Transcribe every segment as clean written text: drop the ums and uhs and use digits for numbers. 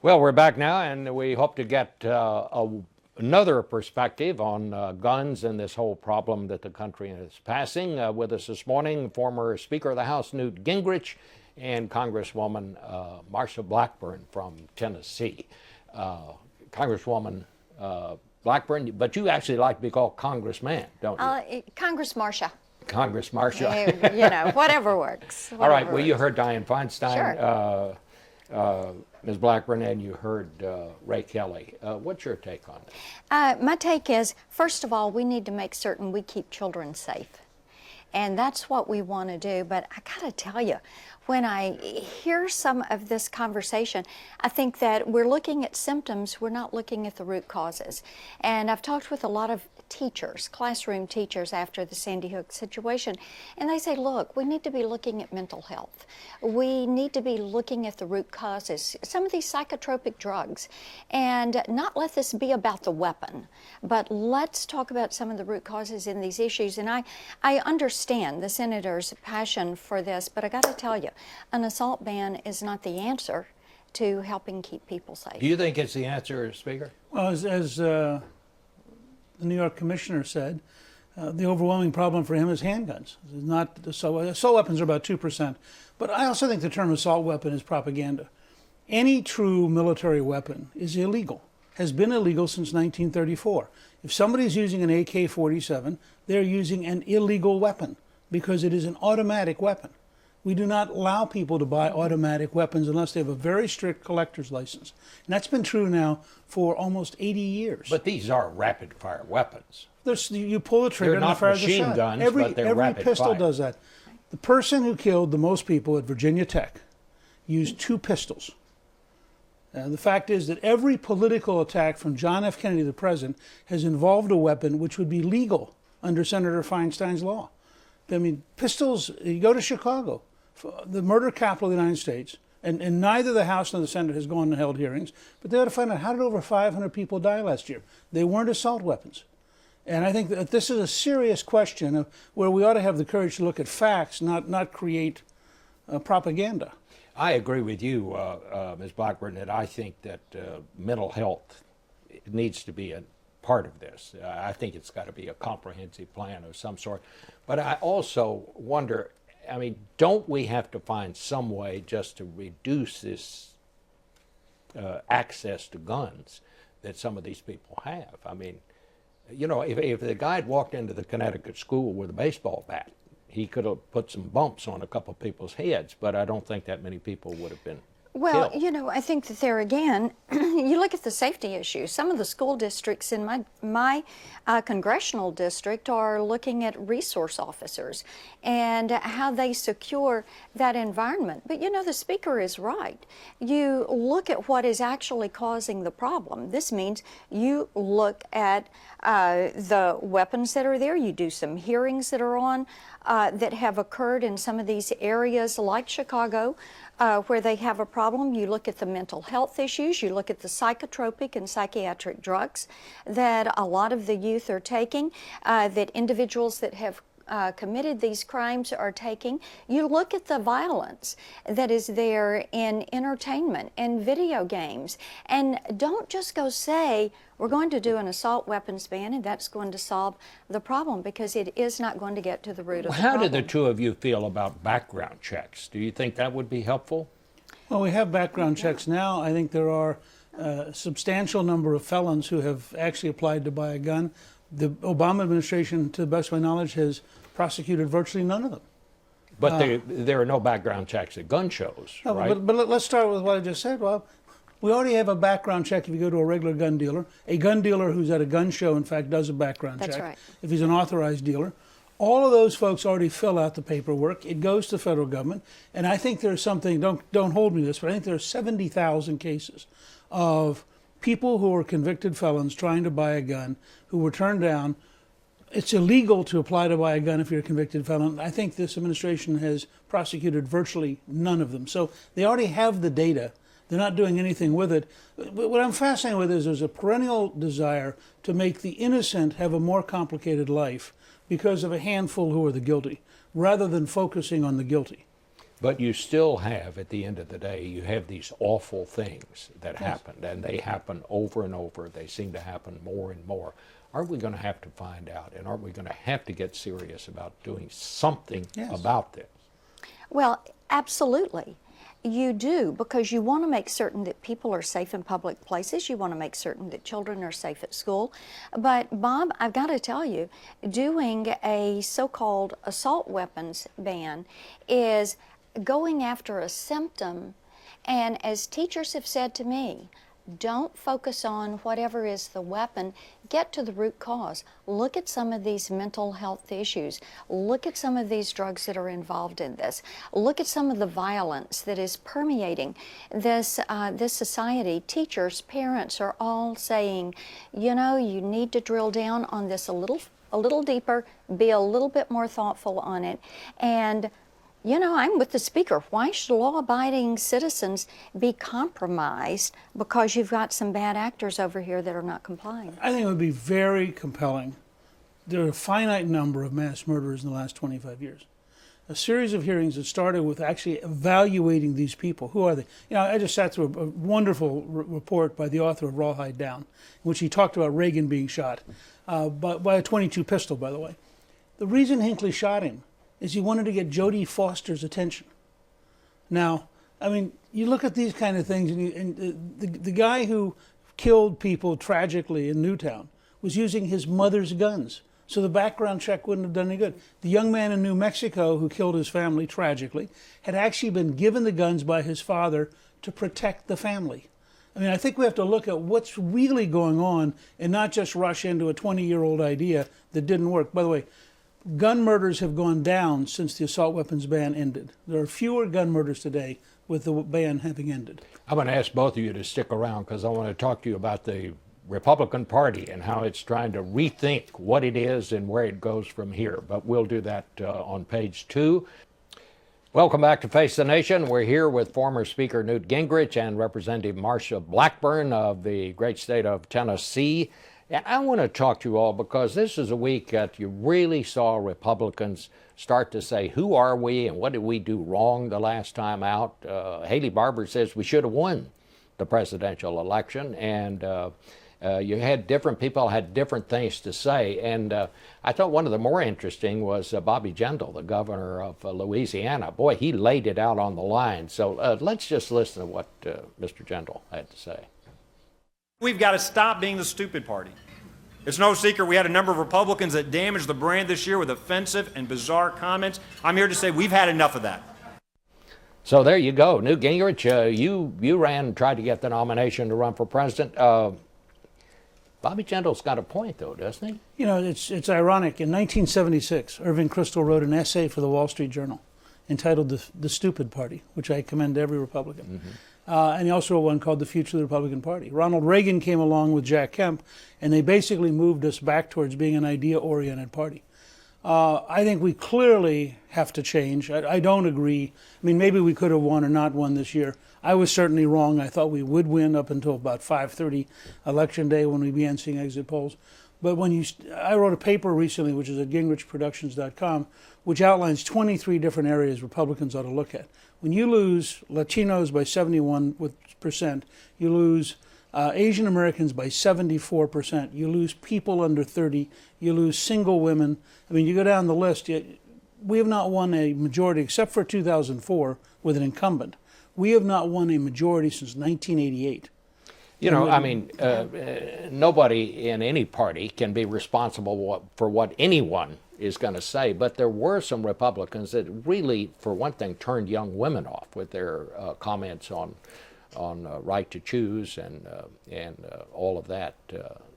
Well, we're back now, and we hope to get another perspective on guns and this whole problem that the country is passing. With us this morning, former Speaker of the House Newt Gingrich and Congresswoman Marsha Blackburn from Tennessee. Congresswoman Blackburn, but you actually like to be called Congressman, don't you? Congress Marsha. Congress Marsha. You know, whatever works. All right, well, you heard Dianne Feinstein. Sure. Ms. Blackburn, and you heard Ray Kelly. What's your take on it? My take is, first of all, we need to make certain we keep children safe. And that's what we want to do. But I got to tell you, when I hear some of this conversation, I think that we're looking at symptoms, we're not looking at the root causes. And I've talked with a lot of teachers, classroom teachers, after the Sandy Hook situation, and they say, look, we need to be looking at mental health. We need to be looking at the root causes, some of these psychotropic drugs, and not let this be about the weapon, but let's talk about some of the root causes in these issues. And I understand the senator's passion for this, but I got to tell you, an assault ban is not the answer to helping keep people safe. Do you think it's the answer, Speaker? Well, as the New York commissioner said, the overwhelming problem for him is handguns. Not assault weapons are about 2%, but I also think the term assault weapon is propaganda. Any true military weapon is illegal, has been illegal since 1934. If somebody's using an AK-47, they're using an illegal weapon because it is an automatic weapon. We do not allow people to buy automatic weapons unless they have a very strict collector's license. And that's been true now for almost 80 years. But these are rapid-fire weapons. You pull the trigger They're and not fire the shot. machine guns, but they're every rapid pistol fire. does that. The person who killed the most people at Virginia Tech used 2 pistols. The fact is that every political attack from John F. Kennedy to the present has involved a weapon which would be legal under Senator Feinstein's law. I mean, pistols, you go to Chicago, the murder capital of the United States, and neither the House nor the Senate has gone and held hearings, but they ought to find out, how did over 500 people die last year? They weren't assault weapons. And I think that this is a serious question of where we ought to have the courage to look at facts, not create propaganda. I agree with you, Ms. Blackburn, that I think that mental health needs to be a part of this. I think it's got to be a comprehensive plan of some sort. But I also wonder, I mean, don't we have to find some way just to reduce this access to guns that some of these people have? I mean, you know, if the guy had walked into the Connecticut school with a baseball bat, he could have put some bumps on a couple of people's heads, but I don't think that many people would have been Well, killed. you know, I think that there again, you look at the safety issues. Some of the school districts in my congressional district are looking at resource officers and how they secure that environment. But you know, the speaker is right. You look at what is actually causing the problem. This means you look at the weapons that are there. You do some hearings that are on that have occurred in some of these areas like Chicago, where they have a problem. You look at the mental health issues, you look at the psychotropic and psychiatric drugs that a lot of the youth are taking, that individuals that have committed these crimes are taking. You look at the violence that is there in entertainment and video games, and don't just go say, we're going to do an assault weapons ban and that's going to solve the problem, because it is not going to get to the root of the problem. How do the two of you feel about background checks? Do you think that would be helpful? Well, we have background checks now. I think there are a substantial number of felons who have actually applied to buy a gun. The Obama administration, to the best of my knowledge, has prosecuted virtually none of them. But there are no background checks at gun shows, No, right? but let's start with what I just said. Well, we already have a background check if you go to a regular gun dealer. A gun dealer who's at a gun show, in fact, does a background check. That's right. If he's an authorized dealer. All of those folks already fill out the paperwork. It goes to the federal government. And I think there's something, don't hold me to this, but I think there are 70,000 cases of people who are convicted felons trying to buy a gun who were turned down. It's illegal to apply to buy a gun if you're a convicted felon. I think this administration has prosecuted virtually none of them. So they already have the data. They're not doing anything with it. What I'm fascinated with is there's a perennial desire to make the innocent have a more complicated life because of a handful who are the guilty, rather than focusing on the guilty. But you still have, at the end of the day, you have these awful things that happened, and they happen over and over. They seem to happen more and more. Aren't we going to have to find out, and aren't we going to have to get serious about doing something about this? Well, absolutely. You do, because you want to make certain that people are safe in public places. You want to make certain that children are safe at school. But Bob, I've got to tell you, doing a so-called assault weapons ban is going after a symptom. And as teachers have said to me, don't focus on whatever is the weapon. Get to the root cause. Look at some of these mental health issues. Look at some of these drugs that are involved in this. Look at some of the violence that is permeating this society. Teachers, parents are all saying, you know, you need to drill down on this a little deeper, be a little bit more thoughtful on it. And you know, I'm with the speaker. Why should law-abiding citizens be compromised because you've got some bad actors over here that are not complying? I think it would be very compelling. There are a finite number of mass murderers in the last 25 years. A series of hearings that started with actually evaluating these people. Who are they? You know, I just sat through a wonderful report by the author of Rawhide Down, in which he talked about Reagan being shot by a .22 pistol, by the way. The reason Hinckley shot him is he wanted to get Jodie Foster's attention. Now, I mean, you look at these kind of things, and the guy who killed people tragically in Newtown was using his mother's guns, so the background check wouldn't have done any good. The young man in New Mexico who killed his family tragically had actually been given the guns by his father to protect the family. I mean, I think we have to look at what's really going on and not just rush into a 20-year-old idea that didn't work. By the way, gun murders have gone down since the assault weapons ban ended. There are fewer gun murders today with the ban having ended. I'm going to ask both of you to stick around because I want to talk to you about the Republican Party and how it's trying to rethink what it is and where it goes from here. But we'll do that on page 2. Welcome back to Face the Nation. We're here with former Speaker Newt Gingrich and Representative Marsha Blackburn of the great state of Tennessee. And I want to talk to you all because this is a week that you really saw Republicans start to say, who are we and what did we do wrong the last time out? Haley Barbour says we should have won the presidential election. And you had different people had different things to say. And I thought one of the more interesting was Bobby Jindal, the governor of Louisiana. Boy, he laid it out on the line. So let's just listen to what Mr. Jindal had to say. We've got to stop being the stupid party. It's no secret we had a number of Republicans that damaged the brand this year with offensive and bizarre comments. I'm here to say we've had enough of that. So there you go. Newt Gingrich, you ran and tried to get the nomination to run for president. Bobby Jindal's got a point, though, doesn't he? You know, it's ironic. In 1976, Irving Kristol wrote an essay for the Wall Street Journal entitled The Stupid Party, which I commend to every Republican. Mm-hmm. And he also wrote one called The Future of the Republican Party. Ronald Reagan came along with Jack Kemp, and they basically moved us back towards being an idea-oriented party. I think we clearly have to change. I don't agree. I mean, maybe we could have won or not won this year. I was certainly wrong. I thought we would win up until about 5:30 Election Day when we began seeing exit polls. But I wrote a paper recently, which is at gingrichproductions.com, which outlines 23 different areas Republicans ought to look at. When you lose Latinos by 71%, you lose Asian Americans by 74%, you lose people under 30, you lose single women. I mean, you go down the list, we have not won a majority, except for 2004 with an incumbent. We have not won a majority since 1988. You know, I mean, nobody in any party can be responsible for what anyone is going to say, but there were some Republicans that really, for one thing, turned young women off with their comments on right to choose and all of that.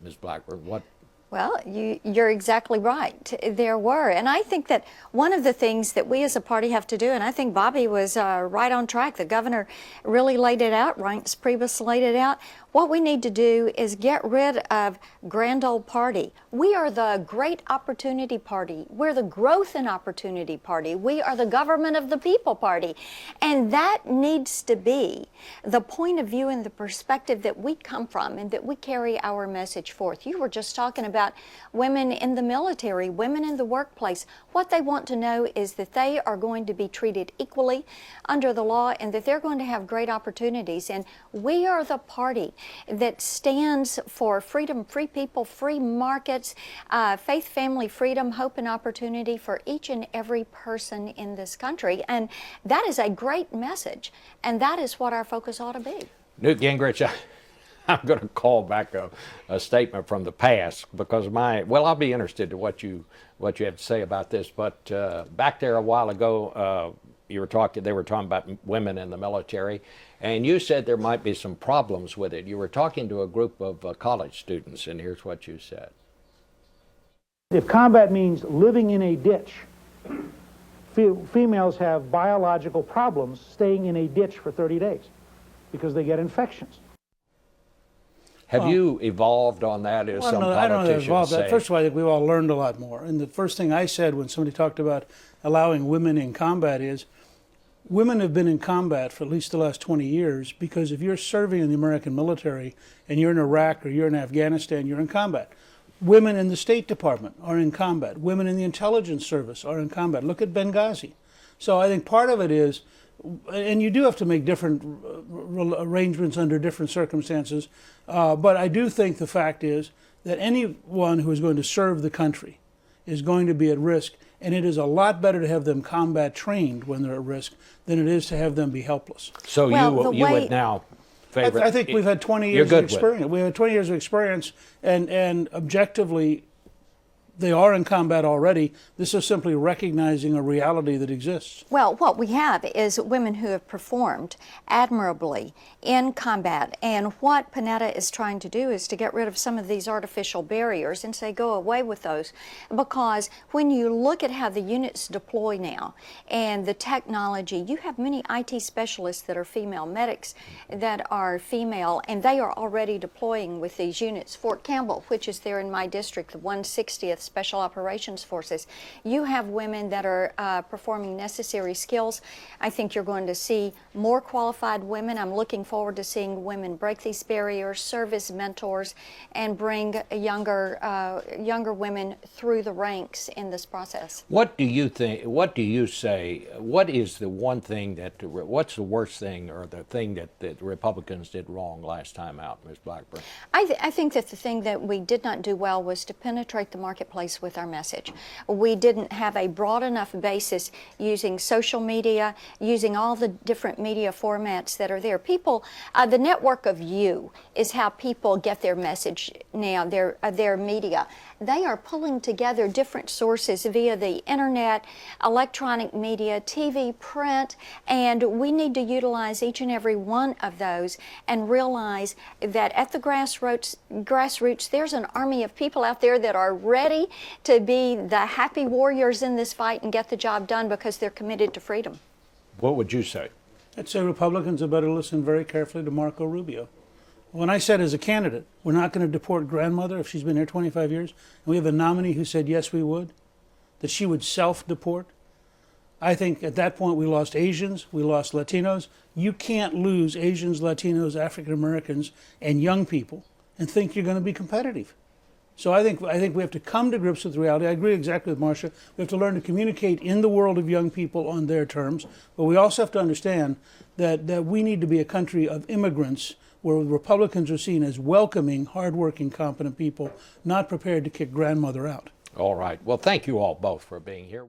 Ms. Blackburn, what? Well, you're exactly right. There were. And I think that one of the things that we as a party have to do, and I think Bobby was right on track. The governor really laid it out. Reince Priebus laid it out. What we need to do is get rid of grand old party. We are the great opportunity party. We're the growth and opportunity party. We are the government of the people party. And that needs to be the point of view and the perspective that we come from and that we carry our message forth. You were just talking about about women in the military, women in the workplace. What they want to know is that they are going to be treated equally under the law and that they're going to have great opportunities. And we are the party that stands for freedom, free people, free markets, faith, family, freedom, hope, and opportunity for each and every person in this country. And that is a great message. And that is what our focus ought to be. Newt Gingrich, I'm going to call back a statement from the past because I'll be interested in what you have to say about this. But back there a while ago, they were talking about women in the military, and you said there might be some problems with it. You were talking to a group of college students, and here's what you said. If combat means living in a ditch, females have biological problems staying in a ditch for 30 days because they get infections. Have you evolved on that, as some I don't know politicians evolved say? that. First of all, I think we've all learned a lot more. And the first thing I said when somebody talked about allowing women in combat is, women have been in combat for at least the last 20 years because if you're serving in the American military and you're in Iraq or you're in Afghanistan, you're in combat. Women in the State Department are in combat. Women in the intelligence service are in combat. Look at Benghazi. So I think part of it is, and you do have to make different arrangements under different circumstances, but I do think the fact is that anyone who is going to serve the country is going to be at risk, and it is a lot better to have them combat trained when they're at risk than it is to have them be helpless. So Well, you would now favor... I think we've had 20 years of experience. We had 20 years of experience, and objectively, they are in combat already. This is simply recognizing a reality that exists. Well, what we have is women who have performed admirably in combat. And what Panetta is trying to do is to get rid of some of these artificial barriers and say, go away with those. Because when you look at how the units deploy now and the technology, you have many IT specialists that are female, medics that are female, and they are already deploying with these units. Fort Campbell, which is there in my district, the 160th Special Operations Forces. You have women that are performing necessary skills. I think you're going to see more qualified women. I'm looking forward to seeing women break these barriers, serve as mentors, and bring younger women through the ranks in this process. What do you think? What do you say? What is the one thing what's the worst thing or the thing that the Republicans did wrong last time out, Ms. Blackburn? I think that the thing that we did not do well was to penetrate the marketplace with our message. We didn't have a broad enough basis using social media, using all the different media formats that are there. People, the network of you is how people get their message now, their media. They are pulling together different sources via the internet, electronic media, TV, print, and we need to utilize each and every one of those and realize that at the grassroots, there's an army of people out there that are ready to be the happy warriors in this fight and get the job done because they're committed to freedom. What would you say? I'd say Republicans had better listen very carefully to Marco Rubio. When I said as a candidate, we're not going to deport grandmother if she's been here 25 years, and we have a nominee who said yes we would, that she would self-deport, I think at that point we lost Asians, we lost Latinos. You can't lose Asians, Latinos, African Americans, and young people and think you're going to be competitive. So I think we have to come to grips with reality. I agree exactly with Marsha. We have to learn to communicate in the world of young people on their terms, but we also have to understand that we need to be a country of immigrants where Republicans are seen as welcoming, hardworking, competent people, not prepared to kick grandmother out. All right. Well, thank you all both for being here.